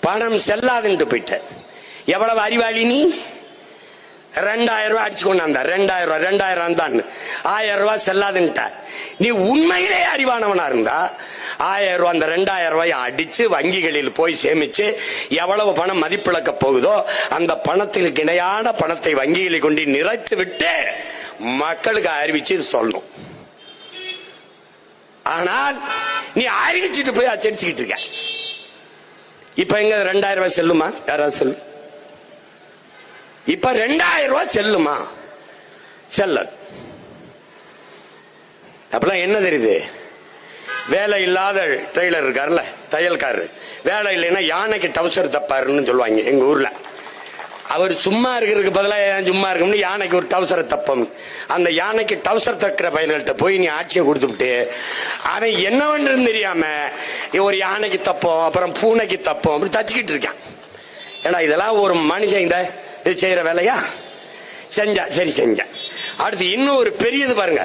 பணம் செல்லாதுன்ட்டு போயிட்ட. எவ்வளவு அறிவாளி நீ? 2000 ரூபாய் அடிச்சு கொண்டாந்த 2000 தான் 1000 ரூபாய் செல்லாதுன்ட்ட. நீ உண்மையிலே அறிவானவனா இருந்தா 1000 ரூபாய் அந்த 2000 ரூபாய் அடிச்சு வங்கிகளில் போய் சேமிச்சு எவ்வளவு பணம் மதிப்பிழக்க போகுதோ அந்த பணத்திற்கு இணையான பணத்தை வங்கிகளில் கொண்டு நிறைத்து விட்டு மக்களுக்கு அறிவிச்சு சொல்லணும். ஆனால் நீ அறிவிச்சுட்டு போய் அச்சடிச்சுக்கிட்டு இருக்க. இப்ப எங்க 2000 ரூபாய் செல்லுமா? யாராவது சொல்லு. இப்ப 2000 ரூபாய் செல்லுமா? செல்ல. அப்பெல்லாம் என்ன தெரியுது? வேலை இல்லாத ட்ரெய்லர் இருக்காருல்ல, தையல்காரர், வேலை இல்லைன்னா யானைக்கு டவுசர் தப்பாருன்னு சொல்லுவாங்க எங்க ஊர்ல. அவர் சும்மா இருக்கிறதுக்கு பதிலாக சும்மா இருக்கணும்னு யானைக்கு ஒரு டவுசரை தப்பம். அந்த யானைக்கு டவுசர் தக்கிற பயிர்கள்ட்ட போய் நீ ஆட்சியை கொடுத்துட்டு அவன் என்ன பண்றதுன்னு தெரியாம ஒரு யானைக்கு தப்போம், அப்புறம் பூனைக்கு தப்போம், அப்படி தச்சுக்கிட்டு இருக்கான். ஏன்னா இதெல்லாம் ஒரு மனுஷன் இந்த இது செய்யற வேலையா? செஞ்சா சரி, செஞ்சா அடுத்து இன்னும் ஒரு பெரியது பாருங்க.